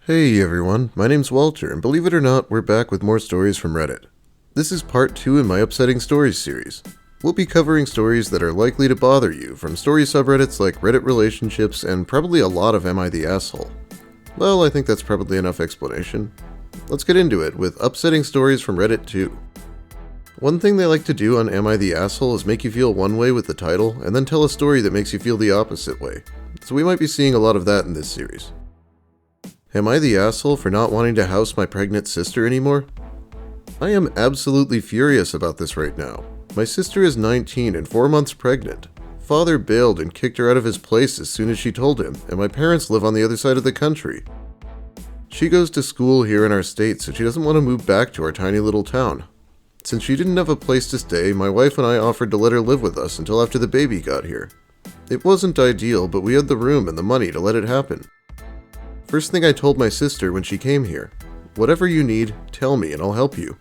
Hey everyone, my name's Walter, and believe it or not, we're back with more stories from Reddit. This is part 2 in my Upsetting Stories series. We'll be covering stories that are likely to bother you, from story subreddits like Reddit relationships and probably a lot of Am I the Asshole? Well, I think that's probably enough explanation. Let's get into it with Upsetting Stories from Reddit 2. One thing they like to do on Am I the Asshole is make you feel one way with the title, and then tell a story that makes you feel the opposite way. So we might be seeing a lot of that in this series. Am I the asshole for not wanting to house my pregnant sister anymore? I am absolutely furious about this right now. My sister is 19 and 4 months pregnant. Father bailed and kicked her out of his place as soon as she told him, and my parents live on the other side of the country. She goes to school here in our state, so she doesn't want to move back to our tiny little town. Since she didn't have a place to stay, my wife and I offered to let her live with us until after the baby got here. It wasn't ideal, but we had the room and the money to let it happen. First thing I told my sister when she came here, whatever you need, tell me and I'll help you.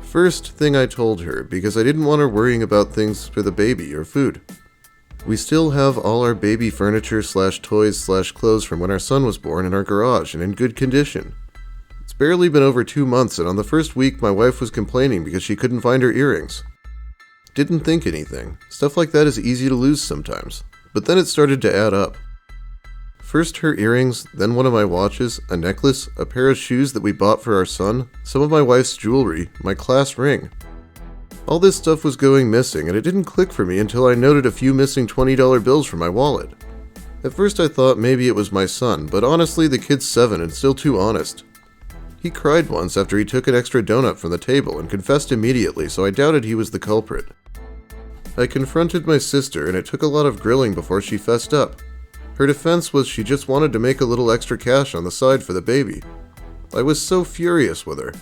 First thing I told her, because I didn't want her worrying about things for the baby or food. We still have all our baby furniture / toys / clothes from when our son was born in our garage and in good condition. It's barely been over 2 months, and on the first week my wife was complaining because she couldn't find her earrings. Didn't think anything. Stuff like that is easy to lose sometimes. But then it started to add up. First her earrings, then one of my watches, a necklace, a pair of shoes that we bought for our son, some of my wife's jewelry, my class ring. All this stuff was going missing, and it didn't click for me until I noted a few missing $20 bills from my wallet. At first I thought maybe it was my son, but honestly the kid's 7 and still too honest. He cried once after he took an extra donut from the table and confessed immediately, so I doubted he was the culprit. I confronted my sister, and it took a lot of grilling before she fessed up. Her defense was she just wanted to make a little extra cash on the side for the baby. I was so furious with her.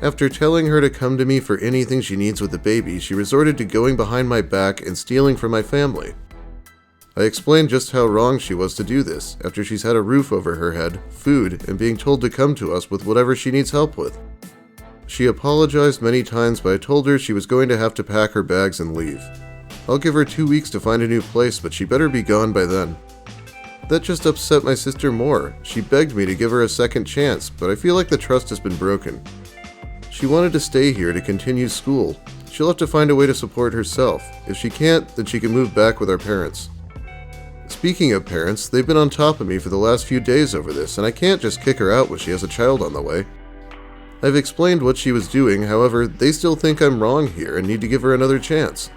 After telling her to come to me for anything she needs with the baby, she resorted to going behind my back and stealing from my family. I explained just how wrong she was to do this, after she's had a roof over her head, food, and being told to come to us with whatever she needs help with. She apologized many times, but I told her she was going to have to pack her bags and leave. I'll give her 2 weeks to find a new place, but she better be gone by then. That just upset my sister more. She begged me to give her a second chance, but I feel like the trust has been broken. She wanted to stay here to continue school. She'll have to find a way to support herself. If she can't, then she can move back with our parents. Speaking of parents, they've been on top of me for the last few days over this, and I can't just kick her out when she has a child on the way. I've explained what she was doing, however, they still think I'm wrong here and need to give her another chance.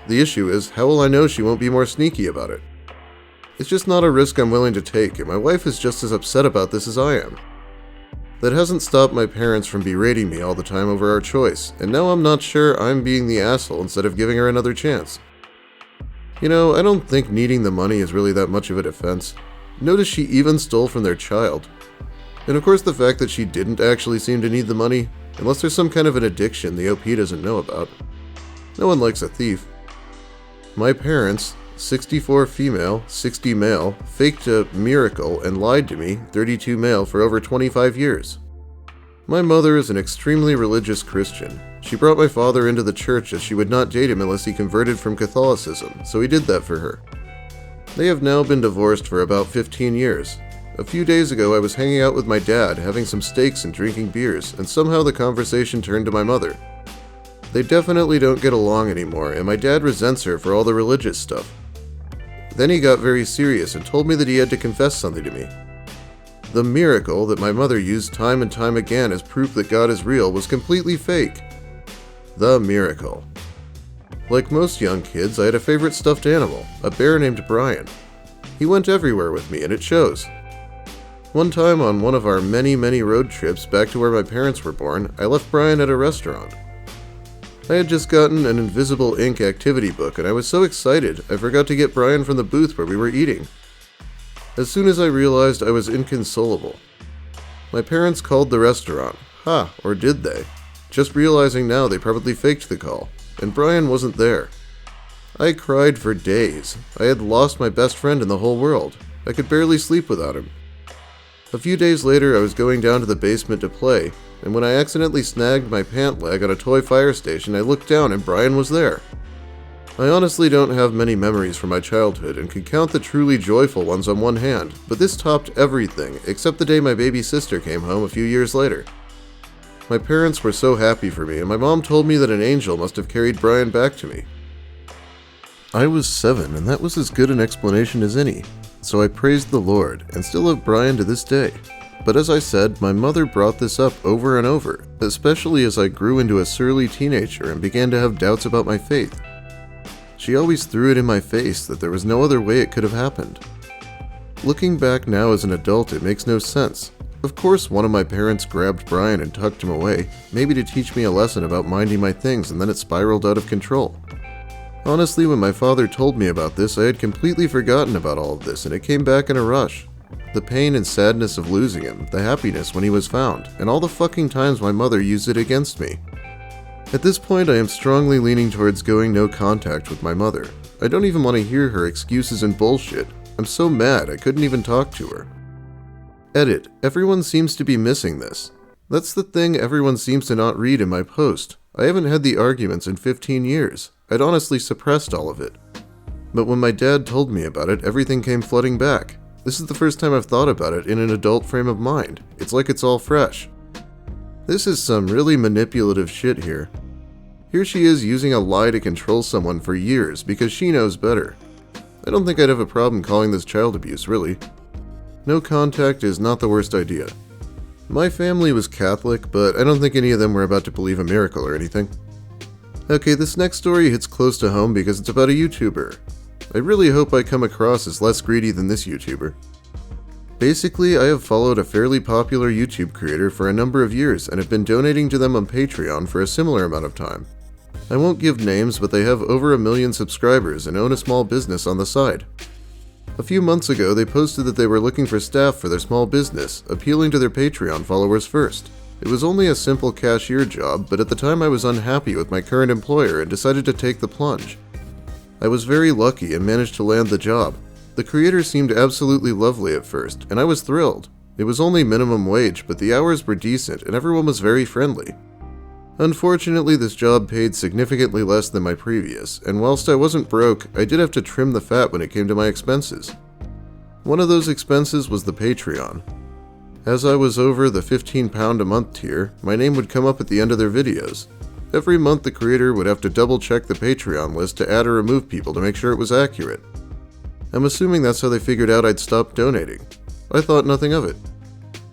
The issue is, how will I know she won't be more sneaky about it? It's just not a risk I'm willing to take, and my wife is just as upset about this as I am. That hasn't stopped my parents from berating me all the time over our choice, and now I'm not sure I'm being the asshole instead of giving her another chance. You know, I don't think needing the money is really that much of a defense. Notice she even stole from their child. And of course the fact that she didn't actually seem to need the money, unless there's some kind of an addiction the OP doesn't know about. No one likes a thief. My parents, 64 female, 60 male, faked a miracle and lied to me, 32 male, for over 25 years. My mother is an extremely religious Christian. She brought my father into the church as she would not date him unless he converted from Catholicism, so he did that for her. They have now been divorced for about 15 years. A few days ago I was hanging out with my dad, having some steaks and drinking beers, and somehow the conversation turned to my mother. They definitely don't get along anymore, and my dad resents her for all the religious stuff. Then he got very serious and told me that he had to confess something to me. The miracle that my mother used time and time again as proof that God is real was completely fake. The miracle. Like most young kids, I had a favorite stuffed animal, a bear named Brian. He went everywhere with me, and it shows. One time on one of our many road trips back to where my parents were born, I left Brian at a restaurant. I had just gotten an Invisible Ink activity book, and I was so excited I forgot to get Brian from the booth where we were eating. As soon as I realized I was inconsolable. My parents called the restaurant. Or did they? Just realizing now they probably faked the call, and Brian wasn't there. I cried for days. I had lost my best friend in the whole world. I could barely sleep without him. A few days later I was going down to the basement to play, and when I accidentally snagged my pant leg on a toy fire station, I looked down and Brian was there. I honestly don't have many memories from my childhood and can count the truly joyful ones on one hand, but this topped everything except the day my baby sister came home a few years later. My parents were so happy for me, and my mom told me that an angel must have carried Brian back to me. I was 7, and that was as good an explanation as any, so I praised the Lord and still love Brian to this day. But as I said, my mother brought this up over and over, especially as I grew into a surly teenager and began to have doubts about my faith. She always threw it in my face that there was no other way it could have happened. Looking back now as an adult, it makes no sense. Of course, one of my parents grabbed Brian and tucked him away, maybe to teach me a lesson about minding my things, and then it spiraled out of control. Honestly, when my father told me about this, I had completely forgotten about all of this, and it came back in a rush. The pain and sadness of losing him, the happiness when he was found, and all the fucking times my mother used it against me. At this point, I am strongly leaning towards going no contact with my mother. I don't even want to hear her excuses and bullshit. I'm so mad I couldn't even talk to her. Edit. Everyone seems to be missing this. That's the thing everyone seems to not read in my post. I haven't had the arguments in 15 years. I'd honestly suppressed all of it. But when my dad told me about it, everything came flooding back. This is the first time I've thought about it in an adult frame of mind. It's like it's all fresh. This is some really manipulative shit here. Here she is using a lie to control someone for years because she knows better. I don't think I'd have a problem calling this child abuse, really. No contact is not the worst idea. My family was Catholic, but I don't think any of them were about to believe a miracle or anything. Okay, this next story hits close to home because it's about a YouTuber. I really hope I come across as less greedy than this YouTuber. Basically, I have followed a fairly popular YouTube creator for a number of years and have been donating to them on Patreon for a similar amount of time. I won't give names, but they have over 1 million subscribers and own a small business on the side. A few months ago, they posted that they were looking for staff for their small business, appealing to their Patreon followers first. It was only a simple cashier job, but at the time I was unhappy with my current employer and decided to take the plunge. I was very lucky and managed to land the job. The creator seemed absolutely lovely at first, and I was thrilled. It was only minimum wage, but the hours were decent and everyone was very friendly. Unfortunately, this job paid significantly less than my previous, and whilst I wasn't broke, I did have to trim the fat when it came to my expenses. One of those expenses was the Patreon. As I was over the £15 a month tier, my name would come up at the end of their videos. Every month the creator would have to double check the Patreon list to add or remove people to make sure it was accurate. I'm assuming that's how they figured out I'd stopped donating. I thought nothing of it.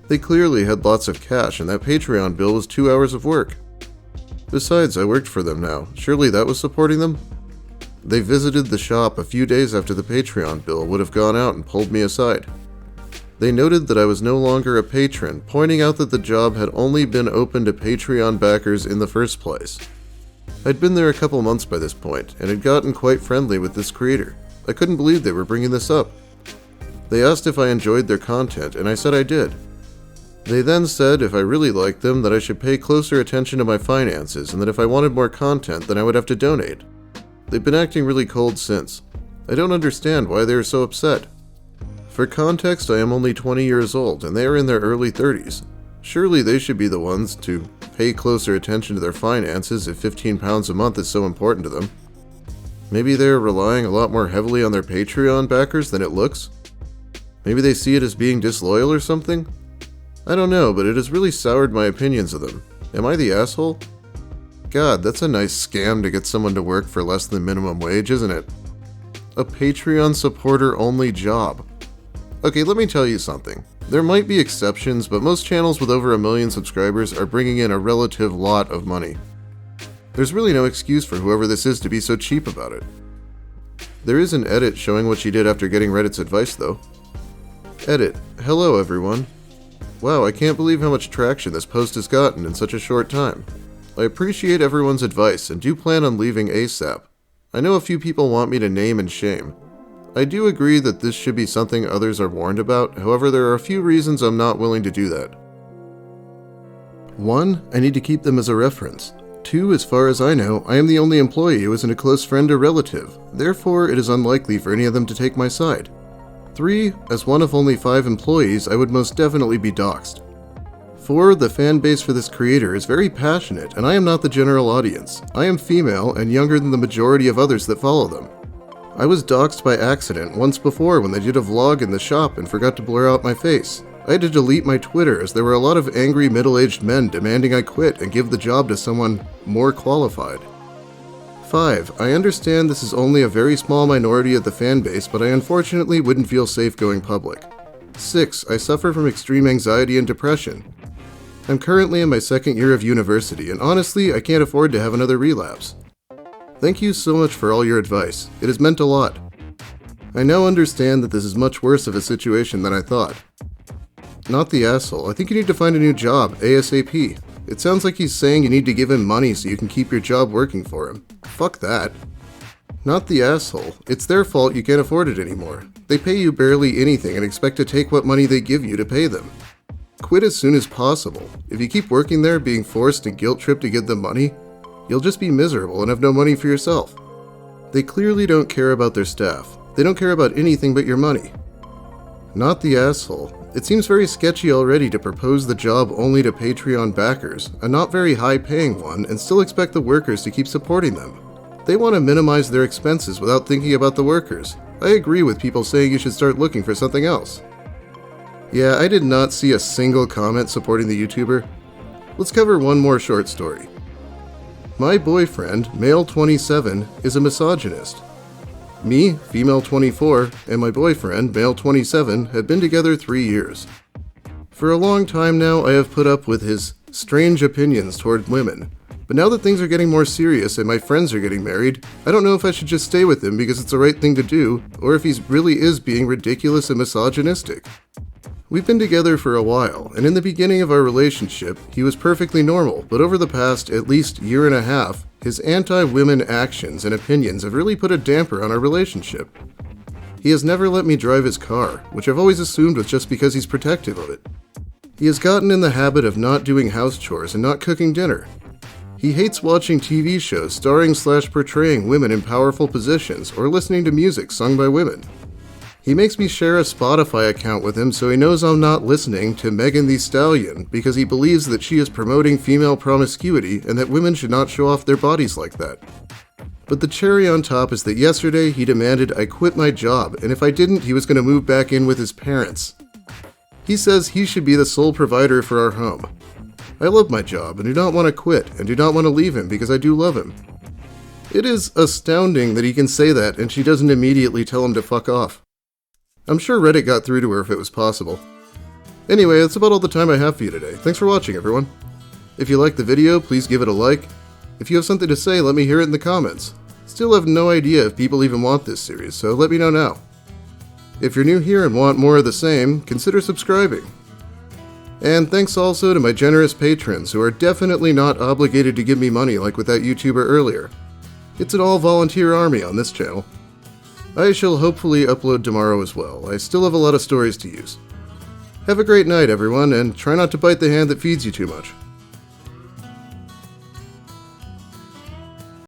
They clearly had lots of cash, and that Patreon bill was 2 hours of work. Besides, I worked for them now. Surely that was supporting them? They visited the shop a few days after the Patreon bill would have gone out and pulled me aside. They noted that I was no longer a patron, pointing out that the job had only been open to Patreon backers in the first place. I'd been there a couple months by this point, and had gotten quite friendly with this creator. I couldn't believe they were bringing this up. They asked if I enjoyed their content, and I said I did. They then said if I really liked them that I should pay closer attention to my finances, and that if I wanted more content then I would have to donate. They've been acting really cold since. I don't understand why they are so upset. For context, I am only 20 years old, and they are in their early 30s. Surely they should be the ones to pay closer attention to their finances if £15 a month is so important to them. Maybe they're relying a lot more heavily on their Patreon backers than it looks? Maybe they see it as being disloyal or something? I don't know, but it has really soured my opinions of them. Am I the asshole? God, that's a nice scam to get someone to work for less than minimum wage, isn't it? A Patreon supporter only job. Okay, let me tell you something. There might be exceptions, but most channels with over 1 million subscribers are bringing in a relative lot of money. There's really no excuse for whoever this is to be so cheap about it. There is an edit showing what she did after getting Reddit's advice, though. Edit. Hello, everyone. Wow, I can't believe how much traction this post has gotten in such a short time. I appreciate everyone's advice and do plan on leaving ASAP. I know a few people want me to name and shame. I do agree that this should be something others are warned about, however there are a few reasons I'm not willing to do that. 1. I need to keep them as a reference. 2. As far as I know, I am the only employee who isn't a close friend or relative, therefore it is unlikely for any of them to take my side. 3. As one of only 5 employees, I would most definitely be doxxed. 4. The fan base for this creator is very passionate, and I am not the general audience. I am female and younger than the majority of others that follow them. I was doxxed by accident once before when they did a vlog in the shop and forgot to blur out my face. I had to delete my Twitter as there were a lot of angry middle-aged men demanding I quit and give the job to someone more qualified. 5. I understand this is only a very small minority of the fan base, but I unfortunately wouldn't feel safe going public. 6. I suffer from extreme anxiety and depression. I'm currently in my second year of university, and honestly, I can't afford to have another relapse. Thank you so much for all your advice. It has meant a lot. I now understand that this is much worse of a situation than I thought. Not the asshole. I think you need to find a new job, ASAP. It sounds like he's saying you need to give him money so you can keep your job working for him. Fuck that. Not the asshole. It's their fault you can't afford it anymore. They pay you barely anything and expect to take what money they give you to pay them. Quit as soon as possible. If you keep working there being forced and guilt-tripped to get them money, you'll just be miserable and have no money for yourself. They clearly don't care about their staff. They don't care about anything but your money. Not the asshole. It seems very sketchy already to propose the job only to Patreon backers, a not very high-paying one, and still expect the workers to keep supporting them. They want to minimize their expenses without thinking about the workers. I agree with people saying you should start looking for something else. Yeah, I did not see a single comment supporting the YouTuber. Let's cover one more short story. My boyfriend, male 27, is a misogynist. Me, female 24, and my boyfriend, male 27, have been together 3 years. For a long time now, I have put up with his strange opinions toward women. But now that things are getting more serious and my friends are getting married, I don't know if I should just stay with him because it's the right thing to do, or if he really is being ridiculous and misogynistic. We've been together for a while, and in the beginning of our relationship, he was perfectly normal, but over the past at least year and a half, his anti-women actions and opinions have really put a damper on our relationship. He has never let me drive his car, which I've always assumed was just because he's protective of it. He has gotten in the habit of not doing house chores and not cooking dinner. He hates watching TV shows starring/portraying women in powerful positions or listening to music sung by women. He makes me share a Spotify account with him so he knows I'm not listening to Megan Thee Stallion because he believes that she is promoting female promiscuity and that women should not show off their bodies like that. But the cherry on top is that yesterday he demanded I quit my job, and if I didn't, he was going to move back in with his parents. He says he should be the sole provider for our home. I love my job and do not want to quit and do not want to leave him because I do love him. It is astounding that he can say that and she doesn't immediately tell him to fuck off. I'm sure Reddit got through to her if it was possible. Anyway, that's about all the time I have for you today. Thanks for watching, everyone. If you liked the video, please give it a like. If you have something to say, let me hear it in the comments. Still have no idea if people even want this series, so let me know now. If you're new here and want more of the same, consider subscribing. And thanks also to my generous patrons who are definitely not obligated to give me money like with that YouTuber earlier. It's an all-volunteer army on this channel. I shall hopefully upload tomorrow as well. I still have a lot of stories to use. Have a great night, everyone, and try not to bite the hand that feeds you too much.